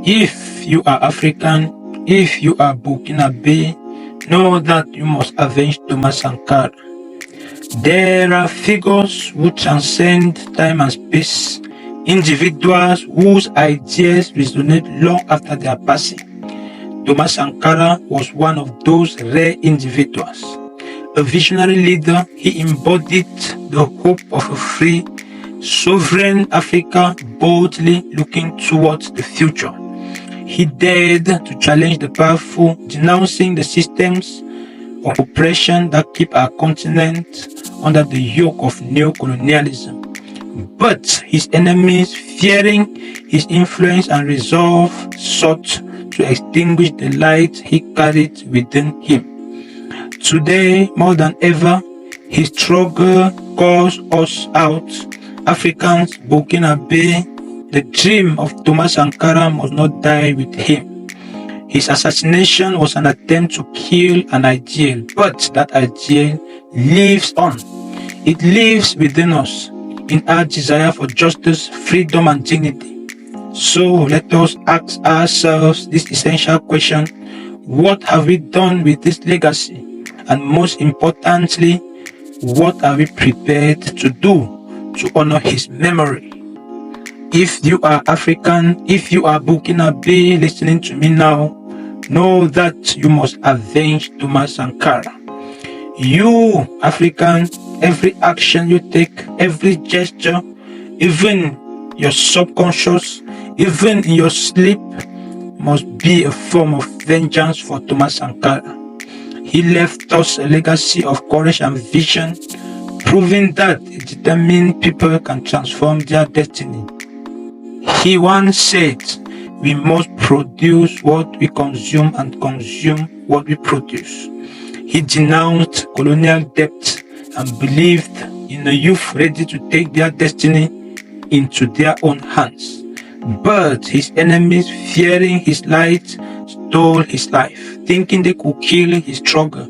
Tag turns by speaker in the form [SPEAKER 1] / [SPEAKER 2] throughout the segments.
[SPEAKER 1] If you are African, if you are Burkinabè, know that you must avenge Thomas Sankara. There are figures who transcend time and space, individuals whose ideas resonate long after their passing. Thomas Sankara was one of those rare individuals. A visionary leader, he embodied the hope of a free, sovereign Africa boldly looking towards the future. He dared to challenge the powerful, denouncing the systems of oppression that keep our continent under the yoke of neo-colonialism. But his enemies, fearing his influence and resolve, sought to extinguish the light he carried within him. Today, more than ever, his struggle calls us out, Africans, Burkinabè. The dream of Thomas Sankara must not die with him. His assassination was an attempt to kill an ideal, but that ideal lives on. It lives within us, in our desire for justice, freedom, and dignity. So let us ask ourselves this essential question: what have we done with this legacy? And most importantly, what are we prepared to do to honor his memory? If you are African, if you are Burkinabè listening to me now, know that you must avenge Thomas Sankara. You, African, every action you take, every gesture, even your subconscious, even in your sleep, must be a form of vengeance for Thomas Sankara. He left us a legacy of courage and vision, proving that determined people can transform their destiny. He once said, we must produce what we consume and consume what we produce. He denounced colonial debt and believed in a youth ready to take their destiny into their own hands. But his enemies, fearing his light, stole his life, thinking they could kill his struggle.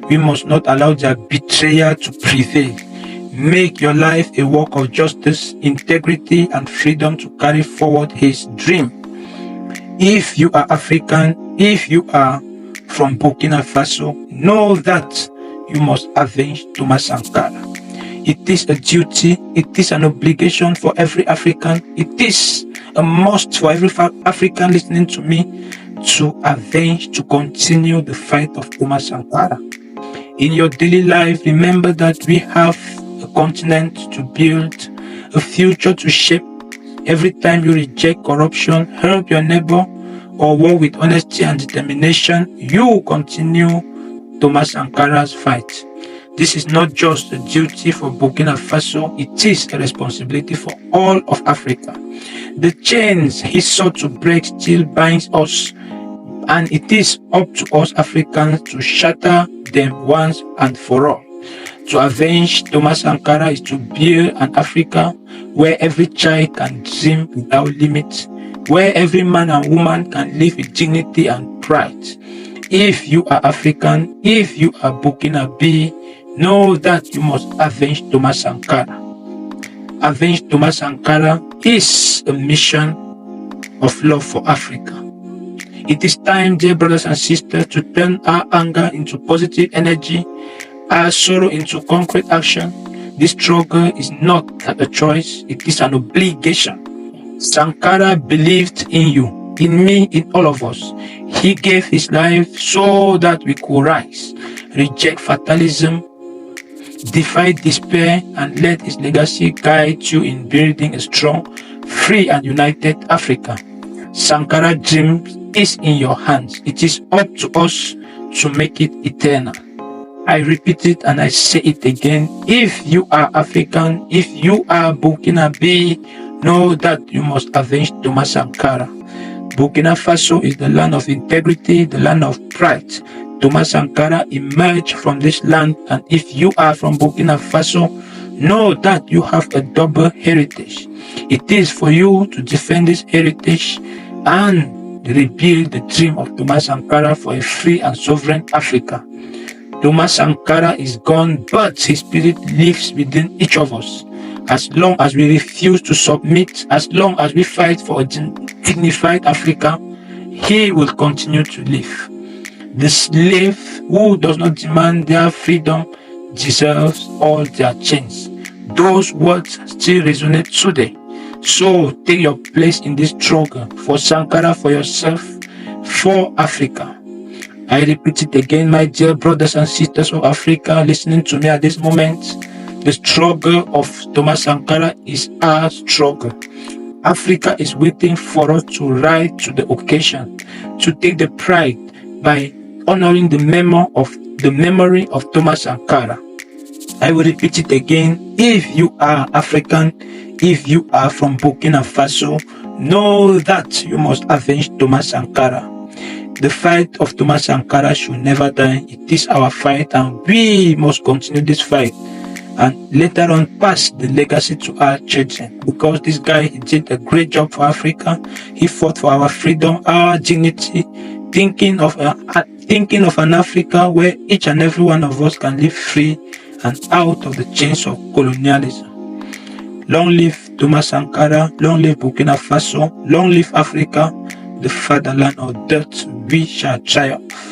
[SPEAKER 1] We must not allow their betrayal to prevail. Make your life a work of justice, integrity, and freedom to carry forward his dream. If you are African, if you are from Burkina Faso, know that you must avenge Thomas Sankara. It is a duty, it is an obligation for every African, it is a must for every African listening to me to avenge, to continue the fight of Thomas Sankara. In your daily life, remember that we have a continent to build, a future to shape. Every time you reject corruption, help your neighbor, or work with honesty and determination, you continue Thomas Sankara's fight. This is not just a duty for Burkina Faso, it is a responsibility for all of Africa. The chains he sought to break still binds us, and it is up to us Africans to shatter them once and for all. To avenge Thomas Sankara is to build an Africa where every child can dream without limits, where every man and woman can live with dignity and pride. If you are African, if you are Burkinabè, know that you must avenge Thomas Sankara. Avenge Thomas Sankara is a mission of love for Africa. It is time, dear brothers and sisters, to turn our anger into positive energy, our sorrow into concrete action. This struggle is not a choice, it is an obligation. Sankara believed in you, in me, in all of us. He gave his life so that we could rise, reject fatalism, defy despair, and let his legacy guide you in building a strong, free, and united Africa. Sankara's dream is in your hands. It is up to us to make it eternal. I repeat it and I say it again. If you are African, if you are Burkinabè, know that you must avenge Thomas Sankara. Burkina Faso is the land of integrity, the land of pride. Thomas Sankara emerged from this land, and if you are from Burkina Faso, know that you have a double heritage. It is for you to defend this heritage and rebuild the dream of Thomas Sankara for a free and sovereign Africa. Thomas Sankara is gone, but his spirit lives within each of us. As long as we refuse to submit, as long as we fight for a dignified Africa, he will continue to live. The slave who does not demand their freedom deserves all their chains. Those words still resonate today. So take your place in this struggle for Sankara, for yourself, for Africa. I repeat it again, my dear brothers and sisters of Africa listening to me at this moment. The struggle of Thomas Sankara is our struggle. Africa is waiting for us to rise to the occasion, to take the pride by honoring the memory of Thomas Sankara. I will repeat it again. If you are African, if you are from Burkina Faso, know that you must avenge Thomas Sankara. The fight of Thomas Sankara should never die. It is our fight and we must continue this fight and later on pass the legacy to our children, because this guy did a great job for Africa. He fought for our freedom, our dignity, thinking of an Africa where each and every one of us can live free and out of the chains of colonialism. Long live Thomas Sankara, long live Burkina Faso, long live Africa, the fatherland of death. We shall triumph.